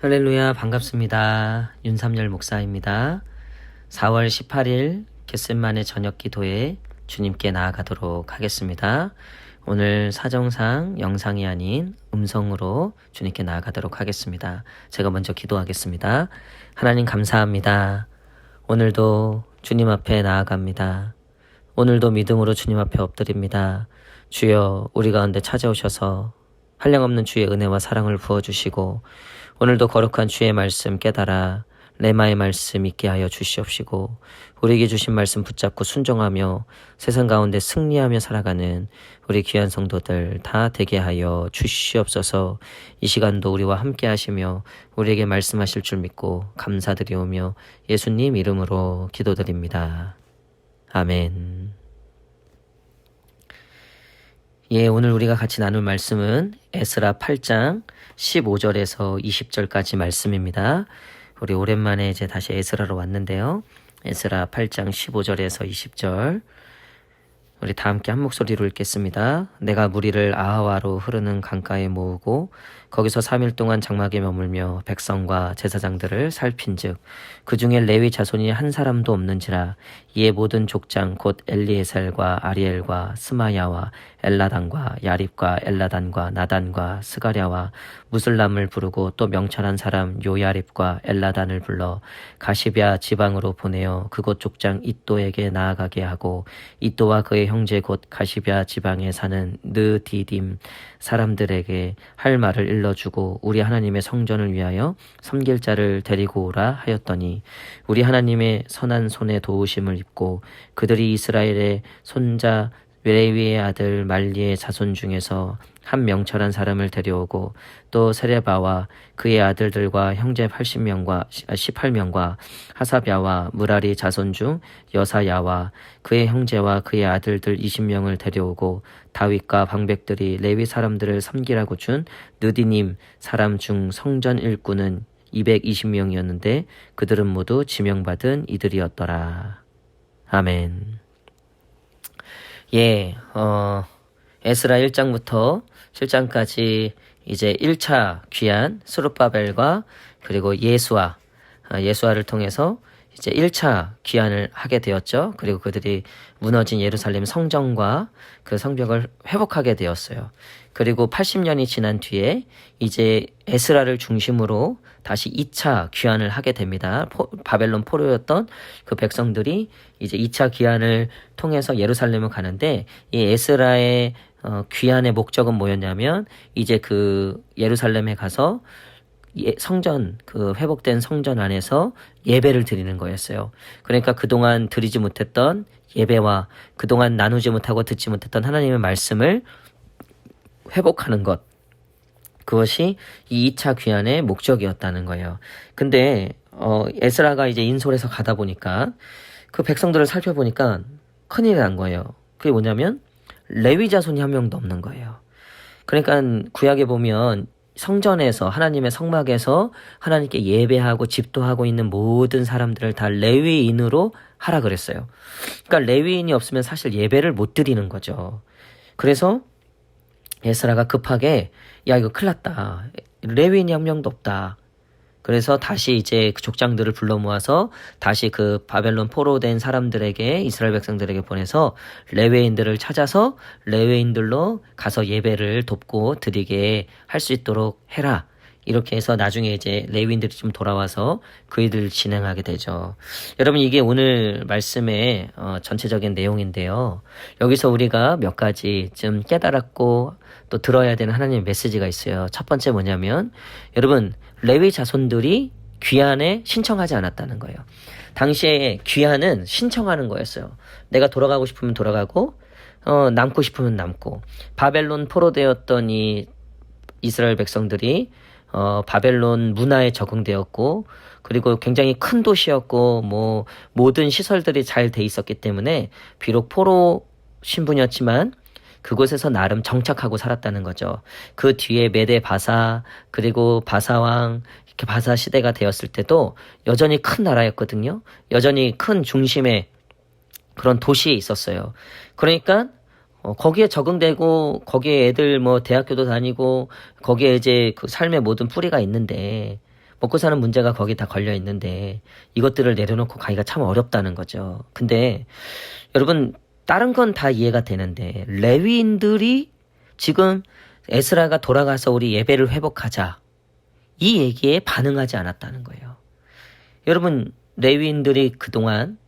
할렐루야, 반갑습니다. 윤삼열 목사입니다. 4월 18일 겟셋만의 저녁 기도에 주님께 나아가도록 하겠습니다. 오늘 사정상 영상이 아닌 음성으로 주님께 나아가도록 하겠습니다. 제가 먼저 기도하겠습니다. 하나님 감사합니다. 오늘도 주님 앞에 나아갑니다. 오늘도 믿음으로 주님 앞에 엎드립니다. 주여, 우리 가운데 찾아오셔서 한량없는 주의 은혜와 사랑을 부어주시고 오늘도 거룩한 주의 말씀 깨달아 레마의 말씀 있게 하여 주시옵시고 우리에게 주신 말씀 붙잡고 순종하며 세상 가운데 승리하며 살아가는 우리 귀한 성도들 다 되게 하여 주시옵소서. 이 시간도 우리와 함께 하시며 우리에게 말씀하실 줄 믿고 감사드리오며 예수님 이름으로 기도드립니다. 아멘. 오늘 우리가 같이 나눌 말씀은 에스라 8장 15절에서 20절까지 말씀입니다. 우리 오랜만에 이제 다시 에스라로 왔는데요. 에스라 8장 15절에서 20절. 우리 다 함께 한 목소리로 읽겠습니다. 내가 무리를 아하와로 흐르는 강가에 모으고 거기서 3일 동안 장막에 머물며 백성과 제사장들을 살핀즉 그 중에 레위 자손이 한 사람도 없는지라. 이에 모든 족장 곧 엘리에셀과 아리엘과 스마야와 엘라단과 야립과 엘라단과 나단과 스가랴와 무슬람을 부르고 또 명철한 사람 요야립과 엘라단을 불러 가시럈 지방으로 보내어 그곳 족장 이또에게 나아가게 하고 이또와 그의 형제 곧 가시럈 지방에 사는 느디딤 사람들에게 할 말을 일러주고 우리 하나님의 성전을 위하여 섬길 자를 데리고 오라 하였더니 우리 하나님의 선한 손에 도우심을 입고 그들이 이스라엘의 손자 레위의 아들 말리의 자손 중에서 한 명철한 사람을 데려오고 또 세레바와 그의 아들들과 형제 18명과 하사럈와 무라리 자손 중 여사야와 그의 형제와 그의 아들들 20명을 데려오고 다윗과 방백들이 레위 사람들을 섬기라고 준 느디님 사람 중 성전 일꾼은 220명이었는데 그들은 모두 지명받은 이들이었더라. 아멘. 에스라 1장부터 7장까지 이제 1차 귀환 스룹바벨과 그리고 예수아를 통해서 이제 1차 귀환을 하게 되었죠. 그리고 그들이 무너진 예루살렘 성전과 그 성벽을 회복하게 되었어요. 그리고 80년이 지난 뒤에 이제 에스라를 중심으로 다시 2차 귀환을 하게 됩니다. 바벨론 포로였던 그 백성들이 이제 2차 귀환을 통해서 예루살렘을 가는데 이 에스라의 귀환의 목적은 뭐였냐면 이제 그 예루살렘에 가서 성전, 그 회복된 성전 안에서 예배를 드리는 거였어요. 그러니까 그동안 드리지 못했던 예배와 그동안 나누지 못하고 듣지 못했던 하나님의 말씀을 회복하는 것. 그것이 이 2차 귀환의 목적이었다는 거예요. 근데 에스라가 이제 인솔에서 가다 보니까 그 백성들을 살펴보니까 큰일이 난 거예요. 그게 뭐냐면 레위 자손이 한 명도 없는 거예요. 그러니까 구약에 보면 성전에서 하나님의 성막에서 하나님께 예배하고 집도하고 있는 모든 사람들을 다 레위인으로 하라 그랬어요. 그러니까 레위인이 없으면 사실 예배를 못 드리는 거죠. 그래서 에스라가 급하게 야 이거 큰일 났다. 레위인이 한 명도 없다. 그래서 다시 이제 그 족장들을 불러 모아서 다시 그 바벨론 포로된 사람들에게 이스라엘 백성들에게 보내서 레위인들을 찾아서 레위인들로 가서 예배를 돕고 드리게 할 수 있도록 해라. 이렇게 해서 나중에 이제 레위인들이 좀 돌아와서 그 일을 진행하게 되죠. 여러분 이게 오늘 말씀의 전체적인 내용인데요. 여기서 우리가 몇 가지 좀 깨달았고 또 들어야 되는 하나님의 메시지가 있어요. 첫 번째 뭐냐면 여러분 레위 자손들이 귀환에 신청하지 않았다는 거예요. 당시에 귀환은 신청하는 거였어요. 내가 돌아가고 싶으면 돌아가고 남고 싶으면 남고 바벨론 포로되었던 이 이스라엘 백성들이 바벨론 문화에 적응되었고 그리고 굉장히 큰 도시였고 뭐 모든 시설들이 잘 돼 있었기 때문에 비록 포로 신분이었지만 그곳에서 나름 정착하고 살았다는 거죠. 그 뒤에 메데 바사 그리고 바사왕 이렇게 바사 시대가 되었을 때도 여전히 큰 나라였거든요. 여전히 큰 중심의 그런 도시에 있었어요. 그러니까 거기에 적응되고 거기에 애들 뭐 대학교도 다니고 거기에 이제 그 삶의 모든 뿌리가 있는데 먹고 사는 문제가 거기 다 걸려 있는데 이것들을 내려놓고 가기가 참 어렵다는 거죠. 근데 여러분 다른 건 다 이해가 되는데 레위인들이 지금 에스라가 돌아가서 우리 예배를 회복하자 이 얘기에 반응하지 않았다는 거예요. 여러분 레위인들이 그동안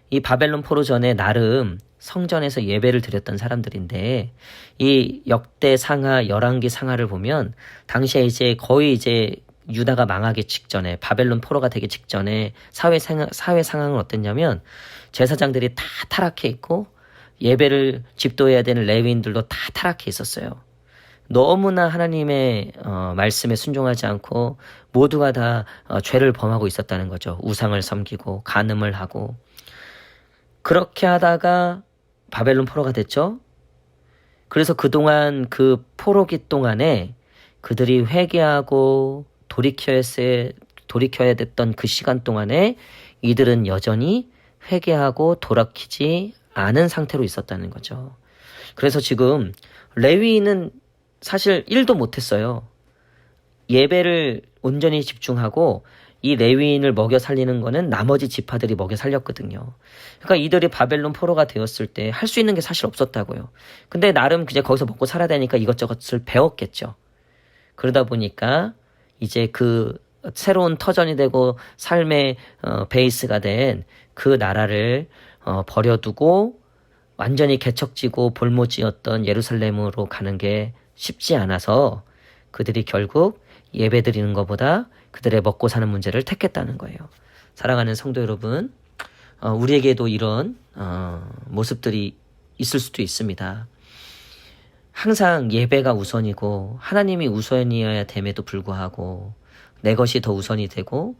이 바벨론 포로 전에 나름 성전에서 예배를 드렸던 사람들인데 이 역대 상하 열왕기 상하를 보면 당시에 이제 거의 이제 유다가 망하기 직전에 바벨론 포로가 되기 직전에 사회 상황은 어땠냐면 제사장들이 다 타락해 있고 예배를 집도해야 되는 레위인들도 다 타락해 있었어요. 너무나 하나님의 말씀에 순종하지 않고 모두가 다 죄를 범하고 있었다는 거죠. 우상을 섬기고 간음을 하고 그렇게 하다가 바벨론 포로가 됐죠. 그래서 그동안 그 포로기 동안에 그들이 회개하고 돌이켜야 됐던 그 시간 동안에 이들은 여전히 회개하고 돌이키지 않은 상태로 있었다는 거죠. 그래서 지금 레위인은 사실 일도 못했어요. 예배를 온전히 집중하고 이 레위인을 먹여 살리는 거는 나머지 지파들이 먹여 살렸거든요. 그러니까 이들이 바벨론 포로가 되었을 때 할 수 있는 게 사실 없었다고요. 근데 나름 그냥 거기서 먹고 살아야 되니까 이것저것을 배웠겠죠. 그러다 보니까 이제 그 새로운 터전이 되고 삶의 베이스가 된 그 나라를 버려두고 완전히 개척지고 볼모지였던 예루살렘으로 가는 게 쉽지 않아서 그들이 결국 예배드리는 것보다 그들의 먹고 사는 문제를 택했다는 거예요. 사랑하는 성도 여러분, 우리에게도 이런 모습들이 있을 수도 있습니다. 항상 예배가 우선이고 하나님이 우선이어야 됨에도 불구하고 내 것이 더 우선이 되고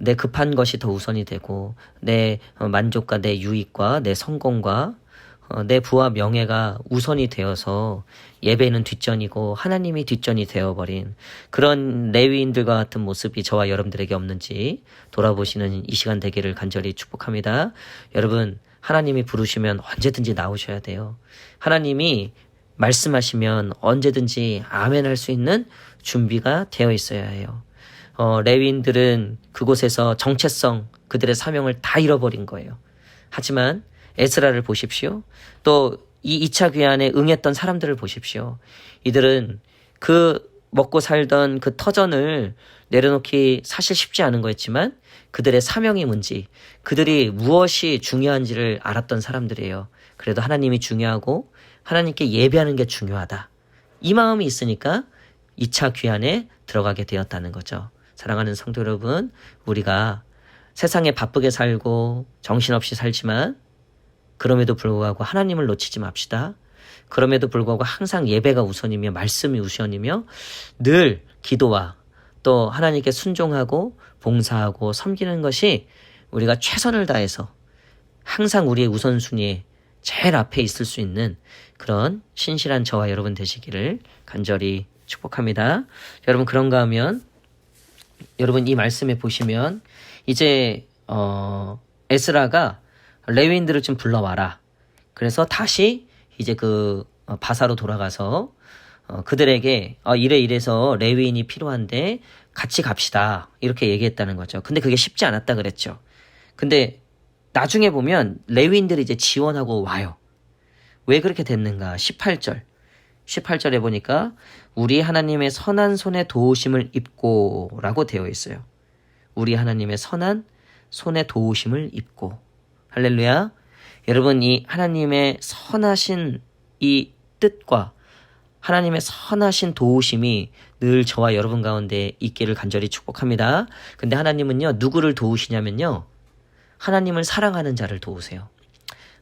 내 급한 것이 더 우선이 되고 내 만족과 내 유익과 내 성공과 내 부와 명예가 우선이 되어서 예배는 뒷전이고 하나님이 뒷전이 되어버린 그런 레위인들과 같은 모습이 저와 여러분들에게 없는지 돌아보시는 이 시간 되기를 간절히 축복합니다. 여러분 하나님이 부르시면 언제든지 나오셔야 돼요. 하나님이 말씀하시면 언제든지 아멘 할 수 있는 준비가 되어 있어야 해요. 레위인들은 그곳에서 정체성 그들의 사명을 다 잃어버린 거예요. 하지만 에스라를 보십시오. 또 이 2차 귀환에 응했던 사람들을 보십시오. 이들은 그 먹고 살던 그 터전을 내려놓기 사실 쉽지 않은 거였지만 그들의 사명이 뭔지 그들이 무엇이 중요한지를 알았던 사람들이에요. 그래도 하나님이 중요하고 하나님께 예배하는 게 중요하다. 이 마음이 있으니까 2차 귀환에 들어가게 되었다는 거죠. 사랑하는 성도 여러분, 우리가 세상에 바쁘게 살고 정신없이 살지만 그럼에도 불구하고 하나님을 놓치지 맙시다. 그럼에도 불구하고 항상 예배가 우선이며 말씀이 우선이며 늘 기도와 또 하나님께 순종하고 봉사하고 섬기는 것이 우리가 최선을 다해서 항상 우리의 우선순위에 제일 앞에 있을 수 있는 그런 신실한 저와 여러분 되시기를 간절히 축복합니다. 여러분 그런가 하면 여러분 이 말씀에 보시면 이제 에스라가 레위인들을 좀 불러와라. 그래서 다시 이제 그 바사로 돌아가서 그들에게 이래서 레위인이 필요한데 같이 갑시다. 이렇게 얘기했다는 거죠. 근데 그게 쉽지 않았다 그랬죠. 근데 나중에 보면 레위인들이 이제 지원하고 와요. 왜 그렇게 됐는가? 18절에 보니까 우리 하나님의 선한 손에 도우심을 입고 라고 되어 있어요. 우리 하나님의 선한 손에 도우심을 입고. 할렐루야. 여러분 이 하나님의 선하신 이 뜻과 하나님의 선하신 도우심이 늘 저와 여러분 가운데 있기를 간절히 축복합니다. 근데 하나님은요 누구를 도우시냐면요 하나님을 사랑하는 자를 도우세요.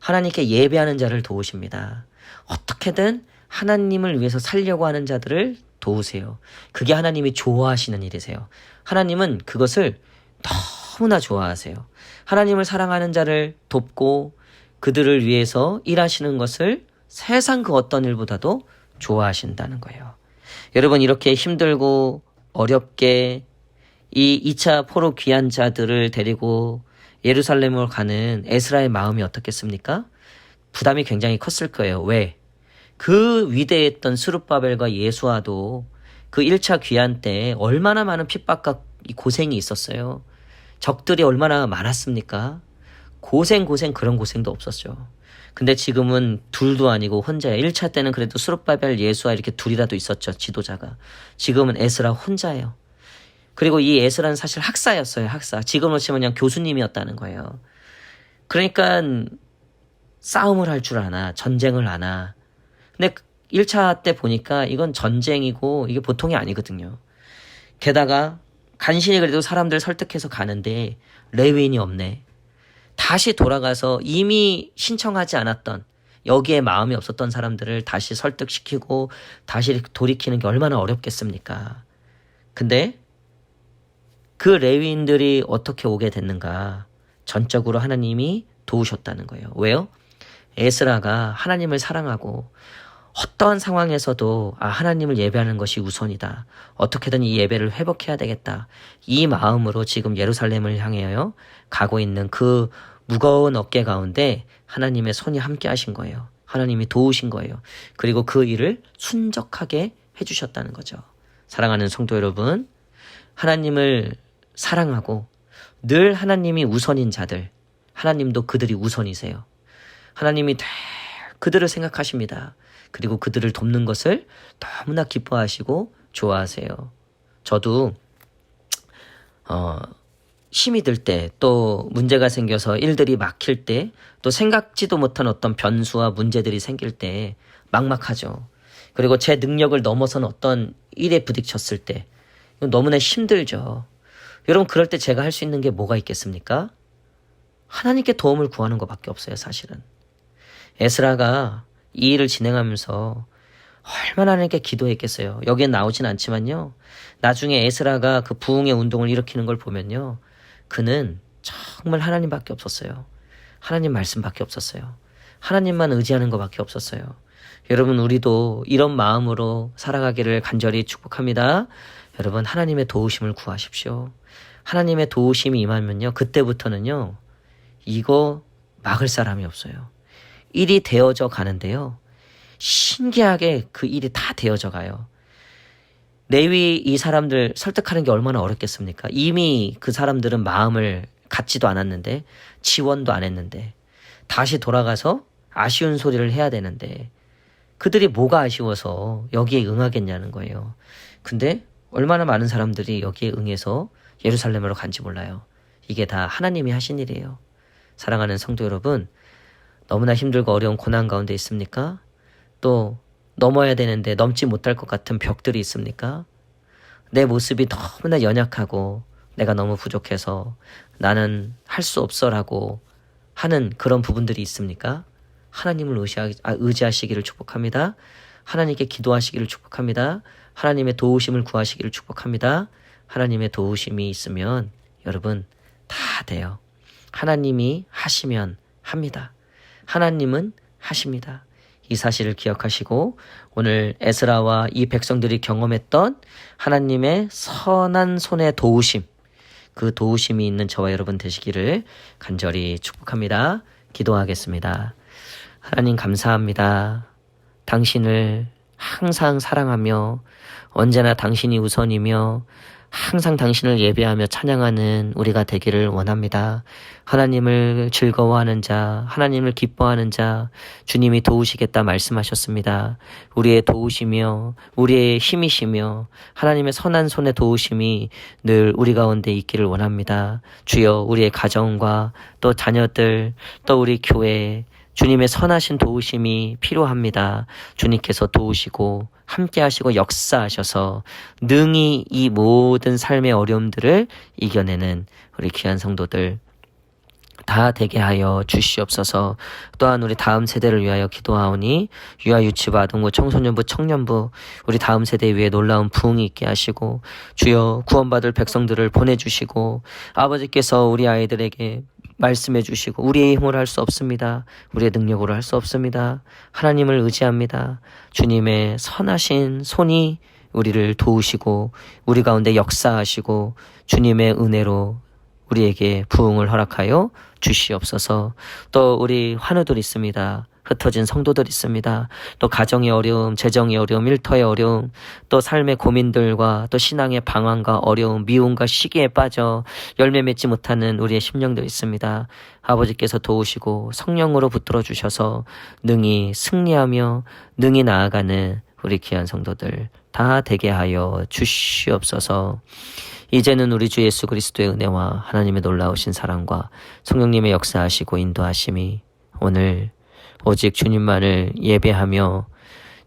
하나님께 예배하는 자를 도우십니다. 어떻게든 하나님을 위해서 살려고 하는 자들을 도우세요. 그게 하나님이 좋아하시는 일이세요. 하나님은 그것을 너무나 좋아하세요. 하나님을 사랑하는 자를 돕고 그들을 위해서 일하시는 것을 세상 그 어떤 일보다도 좋아하신다는 거예요. 여러분 이렇게 힘들고 어렵게 이 2차 포로 귀한 자들을 데리고 예루살렘으로 가는 에스라의 마음이 어떻겠습니까? 부담이 굉장히 컸을 거예요. 왜? 그 위대했던 스룹바벨과 예수아도 그 1차 귀환 때 얼마나 많은 핍박과 이 고생이 있었어요. 적들이 얼마나 많았습니까? 고생 그런 고생도 없었죠. 근데 지금은 둘도 아니고 혼자예요. 1차 때는 그래도 스룹바벨, 예수와 이렇게 둘이라도 있었죠. 지도자가. 지금은 에스라 혼자예요. 그리고 이 에스라는 사실 학사였어요. 학사. 지금으로 치면 그냥 교수님이었다는 거예요. 그러니까 싸움을 할 줄 아나, 전쟁을 아나. 근데 1차 때 보니까 이건 전쟁이고 이게 보통이 아니거든요. 게다가 간신히 그래도 사람들 설득해서 가는데 레위인이 없네. 다시 돌아가서 이미 신청하지 않았던, 여기에 마음이 없었던 사람들을 다시 설득시키고 다시 돌이키는 게 얼마나 어렵겠습니까? 근데 그 레위인들이 어떻게 오게 됐는가? 전적으로 하나님이 도우셨다는 거예요. 왜요? 에스라가 하나님을 사랑하고 어떠한 상황에서도 하나님을 예배하는 것이 우선이다. 어떻게든 이 예배를 회복해야 되겠다. 이 마음으로 지금 예루살렘을 향하여 가고 있는 그 무거운 어깨 가운데 하나님의 손이 함께 하신 거예요. 하나님이 도우신 거예요. 그리고 그 일을 순적하게 해주셨다는 거죠. 사랑하는 성도 여러분, 하나님을 사랑하고 늘 하나님이 우선인 자들, 하나님도 그들이 우선이세요. 하나님이 그들을 생각하십니다. 그리고 그들을 돕는 것을 너무나 기뻐하시고 좋아하세요. 저도 힘이 들 때, 또 문제가 생겨서 일들이 막힐 때, 또 생각지도 못한 어떤 변수와 문제들이 생길 때 막막하죠. 그리고 제 능력을 넘어선 어떤 일에 부딪혔을 때 너무나 힘들죠. 여러분, 그럴 때 제가 할 수 있는 게 뭐가 있겠습니까? 하나님께 도움을 구하는 것밖에 없어요, 사실은. 에스라가 이 일을 진행하면서 얼마나 하나님께 기도했겠어요. 여기에 나오진 않지만요. 나중에 에스라가 그 부흥의 운동을 일으키는 걸 보면요. 그는 정말 하나님밖에 없었어요. 하나님 말씀밖에 없었어요. 하나님만 의지하는 것밖에 없었어요. 여러분, 우리도 이런 마음으로 살아가기를 간절히 축복합니다. 여러분, 하나님의 도우심을 구하십시오. 하나님의 도우심이 임하면요. 그때부터는요. 이거 막을 사람이 없어요. 일이 되어져 가는데요. 신기하게 그 일이 다 되어져 가요. 레위 이 사람들 설득하는 게 얼마나 어렵겠습니까? 이미 그 사람들은 마음을 갖지도 않았는데, 지원도 안 했는데, 다시 돌아가서 아쉬운 소리를 해야 되는데, 그들이 뭐가 아쉬워서 여기에 응하겠냐는 거예요. 근데 얼마나 많은 사람들이 여기에 응해서 예루살렘으로 간지 몰라요. 이게 다 하나님이 하신 일이에요. 사랑하는 성도 여러분, 너무나 힘들고 어려운 고난 가운데 있습니까? 또 넘어야 되는데 넘지 못할 것 같은 벽들이 있습니까? 내 모습이 너무나 연약하고 내가 너무 부족해서 나는 할 수 없어라고 하는 그런 부분들이 있습니까? 하나님을 의지하시기를 축복합니다. 하나님께 기도하시기를 축복합니다. 하나님의 도우심을 구하시기를 축복합니다. 하나님의 도우심이 있으면 여러분 다 돼요. 하나님이 하시면 합니다. 하나님은 하십니다. 이 사실을 기억하시고 오늘 에스라와 이 백성들이 경험했던 하나님의 선한 손의 도우심, 그 도우심이 있는 저와 여러분 되시기를 간절히 축복합니다. 기도하겠습니다. 하나님 감사합니다. 당신을 항상 사랑하며 언제나 당신이 우선이며 항상 당신을 예배하며 찬양하는 우리가 되기를 원합니다. 하나님을 즐거워하는 자, 하나님을 기뻐하는 자, 주님이 도우시겠다 말씀하셨습니다. 우리의 도우시며 우리의 힘이시며 하나님의 선한 손의 도우심이 늘 우리 가운데 있기를 원합니다. 주여, 우리의 가정과 또 자녀들, 또 우리 교회, 주님의 선하신 도우심이 필요합니다. 주님께서 도우시고 함께 하시고 역사하셔서 능히 이 모든 삶의 어려움들을 이겨내는 우리 귀한 성도들 다 되게 하여 주시옵소서. 또한 우리 다음 세대를 위하여 기도하오니 유아유치부, 아동부, 청소년부, 청년부 우리 다음 세대 위에 놀라운 부흥이 있게 하시고 주여 구원받을 백성들을 보내주시고 아버지께서 우리 아이들에게 말씀해 주시고 우리의 힘으로 할 수 없습니다. 우리의 능력으로 할 수 없습니다. 하나님을 의지합니다. 주님의 선하신 손이 우리를 도우시고 우리 가운데 역사하시고 주님의 은혜로 우리에게 부흥을 허락하여 주시옵소서. 또 우리 환우들 있습니다. 흩어진 성도들 있습니다. 또 가정의 어려움, 재정의 어려움, 일터의 어려움, 또 삶의 고민들과 또 신앙의 방황과 어려움, 미움과 시기에 빠져 열매 맺지 못하는 우리의 심령도 있습니다. 아버지께서 도우시고 성령으로 붙들어 주셔서 능히 승리하며 능히 나아가는 우리 귀한 성도들 다 되게 하여 주시옵소서. 이제는 우리 주 예수 그리스도의 은혜와 하나님의 놀라우신 사랑과 성령님의 역사하시고 인도하심이 오늘 오직 주님만을 예배하며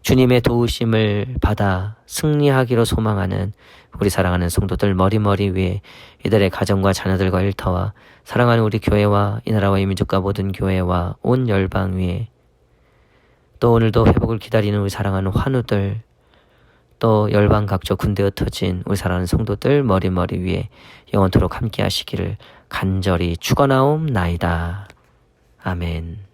주님의 도우심을 받아 승리하기로 소망하는 우리 사랑하는 성도들 머리머리 위에 이들의 가정과 자녀들과 일터와 사랑하는 우리 교회와 이 나라와 이 민족과 모든 교회와 온 열방 위에 또 오늘도 회복을 기다리는 우리 사랑하는 환우들 또 열방 각조 군대에 흩어진 우리 사랑하는 성도들 머리머리 위에 영원토록 함께 하시기를 간절히 축원하옵나이다. 아멘.